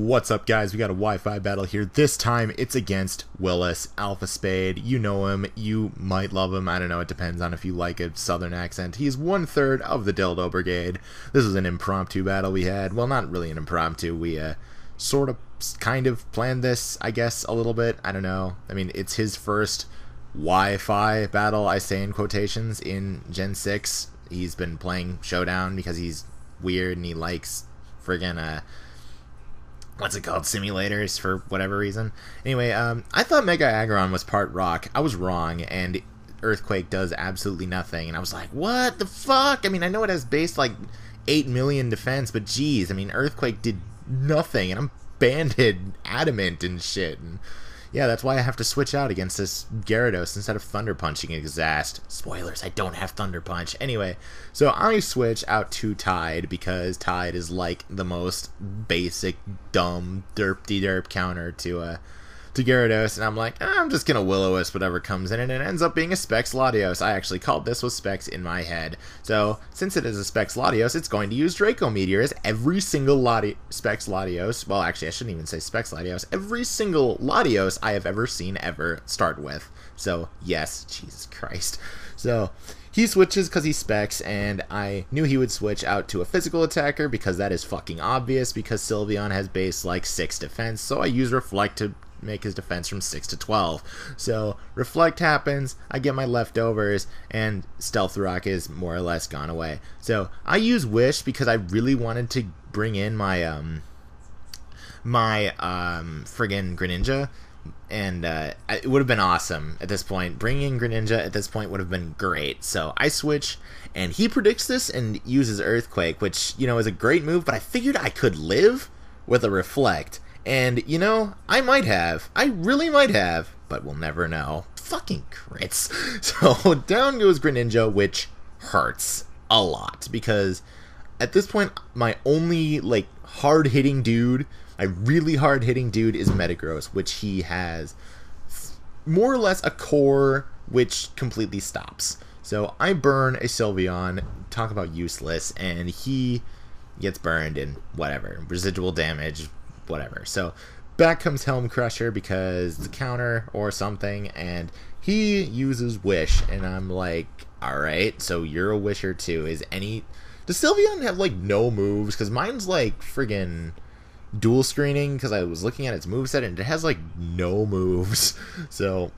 What's up, guys? We got a Wi-Fi battle here. This time it's against Willis, AlphaSpade. You know him, you might love him, I don't know, it depends on if you like a southern accent. He's 1/3 of the Dildo Brigade. This was an impromptu battle we had. Well, not really an impromptu, we sort of, kind of planned this, I guess, a little bit. I don't know. I mean, it's his first Wi-Fi battle, I say in quotations, in Gen 6. He's been playing Showdown because he's weird and he likes friggin' what's it called, simulators, for whatever reason. Anyway, I thought Mega Aggron was part rock. I was wrong, and Earthquake does absolutely nothing. And I was like, what the fuck? I mean, I know it has base like 8 million defense, but geez, I mean, Earthquake did nothing, and I'm banded adamant and shit. And yeah, that's why I have to switch out against this Gyarados instead of Thunder Punching Exast. Spoilers, I don't have Thunder Punch. Anyway, so I switch out to Tide because Tide is like the most basic, dumb, derp-de-derp counter to Gyarados, and I'm like, I'm just gonna Will-O-Wisp whatever comes in, and it ends up being a Specs Latios. I actually called this with Specs in my head. So, since it is a Specs Latios, it's going to use Draco Meteor as every single Specs Latios, well, actually, I shouldn't even say Specs Latios, every single Latios I have ever seen ever start with. So, yes, Jesus Christ. So, he switches because he specs, and I knew he would switch out to a physical attacker because that is fucking obvious, because Sylveon has base like 6 defense, so I use Reflect to make his defense from 6 to 12. So Reflect happens, I get my leftovers, and Stealth Rock is more or less gone away. So I use Wish because I really wanted to bring in my friggin' Greninja, and it would have been awesome at this point. Bringing in Greninja at this point would have been great. So I switch, and he predicts this and uses Earthquake, which, you know, is a great move, but I figured I could live with a Reflect. And, you know, I might have. I really might have. But we'll never know. Fucking crits. So, down goes Greninja, which hurts a lot. Because, at this point, my only, like, hard-hitting dude, my really hard-hitting dude is Metagross, which he has more or less a core which completely stops. So, I burn a Sylveon, talk about useless, and he gets burned and whatever. Residual damage, whatever. So back comes Helm Crusher because the counter or something, and he uses Wish, and I'm like, alright, so you're a Wisher too. Does Sylveon have like no moves? Because mine's like friggin' dual screening, because I was looking at its moveset and it has like no moves. So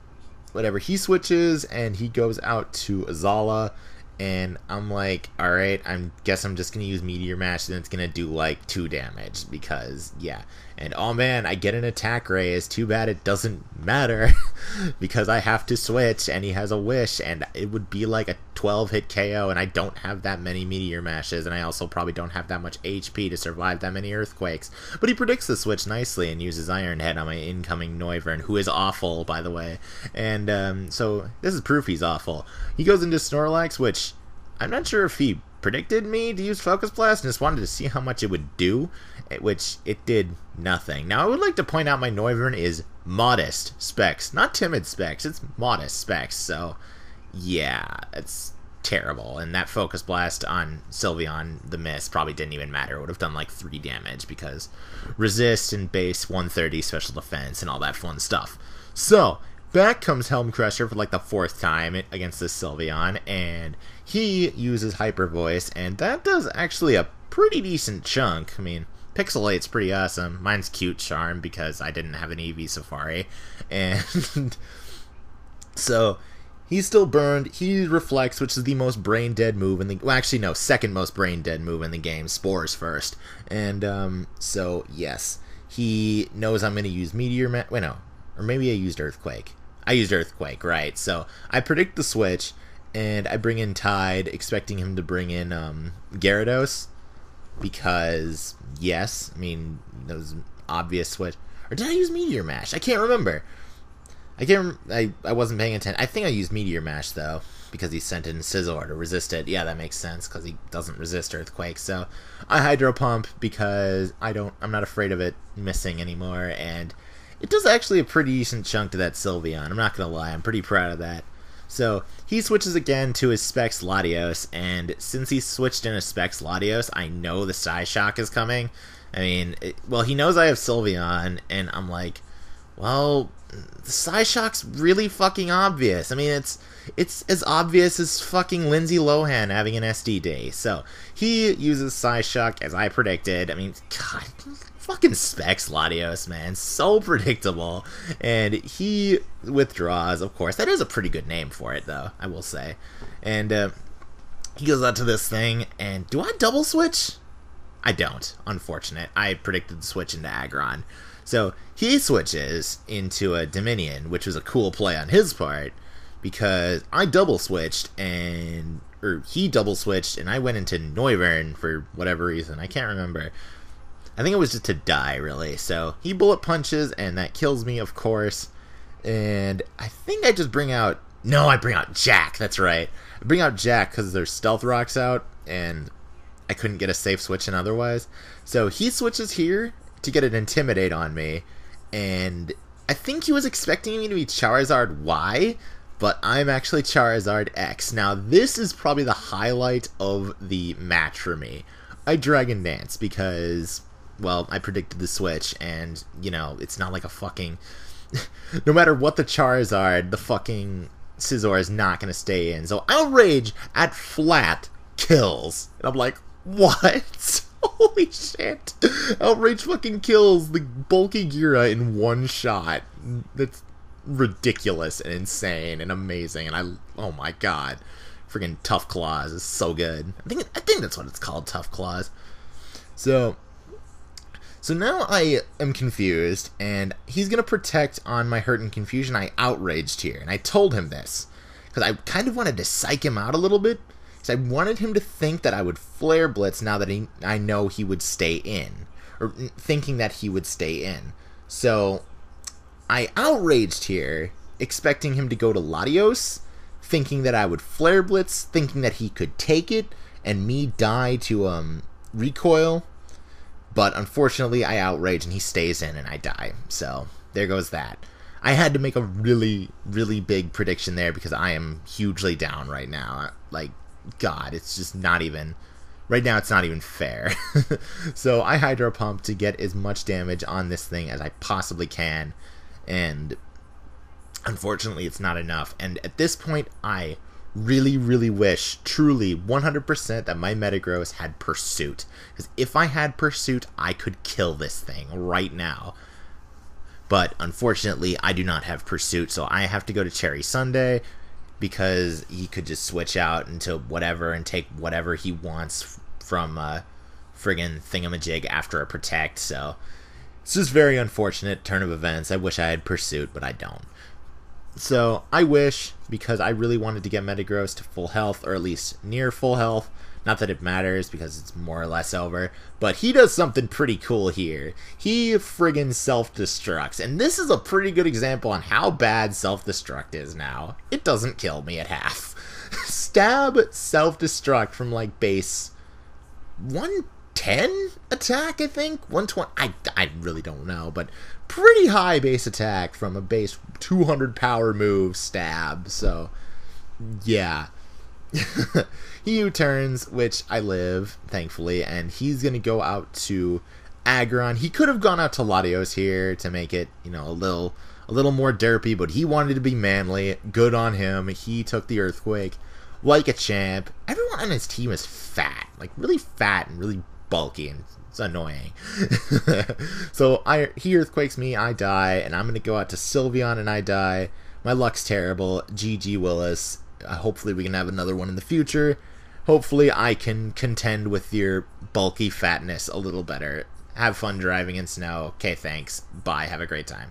whatever, he switches and he goes out to Azala, and I'm like, alright, I guess I'm just going to use Meteor Mash, and it's going to do like 2 damage, because, yeah. And oh man, I get an Attack Ray. It's too bad it doesn't matter, because I have to switch, and he has a Wish, and it would be like a 12-hit KO, and I don't have that many Meteor Mashes, and I also probably don't have that much HP to survive that many Earthquakes. But he predicts the switch nicely and uses Iron Head on my incoming Noivern, who is awful, by the way. And so this is proof he's awful. He goes into Snorlax, which I'm not sure if he predicted me to use Focus Blast and just wanted to see how much it would do, which it did nothing. Now, I would like to point out my Noivern is modest specs, not timid specs, it's modest specs, so yeah, it's terrible. And that Focus Blast on Sylveon, the miss, probably didn't even matter. It would have done like 3 damage because resist and base 130 special defense and all that fun stuff. So back comes Helm Crusher for like the 4th time against this Sylveon, and he uses Hyper Voice, and that does actually a pretty decent chunk. I mean, Pixelate's pretty awesome. Mine's Cute Charm because I didn't have an Eevee Safari, and so he's still burned. He reflects, which is the most brain dead move in the, well, actually no, second most brain dead move in the game. Spores first, and so yes, he knows I'm going to use Meteor Wait, no, or maybe I used Earthquake. I used Earthquake, right? So I predict the switch, and I bring in Tide, expecting him to bring in Gyarados, because yes, I mean, that was an obvious switch. Or did I use Meteor Mash? I can't remember. I wasn't paying attention. I think I used Meteor Mash though, because he sent in Scizor to resist it. Yeah, that makes sense because he doesn't resist Earthquake. So I Hydro Pump because I'm not afraid of it missing anymore, and it does actually a pretty decent chunk to that Sylveon. I'm not gonna lie, I'm pretty proud of that. So he switches again to his Specs Latios, and since he switched in a Specs Latios, I know the Psyshock is coming. I mean, well, he knows I have Sylveon, and I'm like, well, the Psyshock's really fucking obvious. I mean, it's as obvious as fucking Lindsay Lohan having an SD day. So he uses Psyshock as I predicted. I mean, God, fucking Specs Latios, man, so predictable. And he withdraws, of course. That is a pretty good name for it, though, I will say. And he goes out to this thing, and do I double switch? I don't, unfortunate. I predicted the switch into Aggron. So he switches into a Dominion, which was a cool play on his part, because I double switched, or he double switched, and I went into Noivern for whatever reason. I can't remember. I think it was just to die, really. So he bullet punches, and that kills me, of course. And I think I just bring out... No, I bring out Jack, that's right. I bring out Jack because there's Stealth Rocks out, and I couldn't get a safe switch in otherwise. So he switches here to get an Intimidate on me, and I think he was expecting me to be Charizard Y, but I'm actually Charizard X. Now, this is probably the highlight of the match for me. I Dragon Dance because, well, I predicted the switch, and, you know, it's not like a fucking... no matter what the Charizard, the fucking Scizor is not going to stay in. So Outrage at flat kills. And I'm like, what? Holy shit. Outrage fucking kills the bulky Gira in one shot. That's ridiculous and insane and amazing. And oh my god. Freaking Tough Claws is so good. I think that's what it's called, Tough Claws. So now I am confused, and he's going to protect on my Hurt and Confusion. I outraged here, and I told him this, because I kind of wanted to psych him out a little bit, because I wanted him to think that I would Flare Blitz now that I know he would stay in, or thinking that he would stay in. So I outraged here, expecting him to go to Latios, thinking that I would Flare Blitz, thinking that he could take it, and me die to recoil. But unfortunately, I outrage and he stays in and I die. So there goes that. I had to make a really, really big prediction there because I am hugely down right now. Like, God, it's just not even... Right now, it's not even fair. So I Hydro Pump to get as much damage on this thing as I possibly can. And unfortunately, it's not enough. And at this point, I really, really wish, truly, 100% that my Metagross had Pursuit. Because if I had Pursuit, I could kill this thing right now. But unfortunately, I do not have Pursuit, so I have to go to Cherry Sundae, because he could just switch out into whatever and take whatever he wants from friggin' Thingamajig after a Protect. So it's just very unfortunate turn of events. I wish I had Pursuit, but I don't. So I wish, because I really wanted to get Metagross to full health, or at least near full health. Not that it matters, because it's more or less over. But he does something pretty cool here. He friggin' self-destructs. And this is a pretty good example on how bad self-destruct is now. It doesn't kill me at half. Stab self-destruct from, like, base 110 attack, I think? 120? I really don't know, but pretty high base attack from a base 200 power move stab. So, yeah. He U-turns, which I live, thankfully, and he's going to go out to Aggron. He could have gone out to Latios here to make it, you know, a little more derpy, but he wanted to be manly. Good on him. He took the Earthquake like a champ. Everyone on his team is fat, like really fat and really bulky, and it's annoying. So he Earthquakes me, I die, and I'm going to go out to Sylveon and I die. My luck's terrible. GG Willis. Hopefully we can have another one in the future. Hopefully I can contend with your bulky fatness a little better. Have fun driving in snow. Okay, thanks. Bye. Have a great time.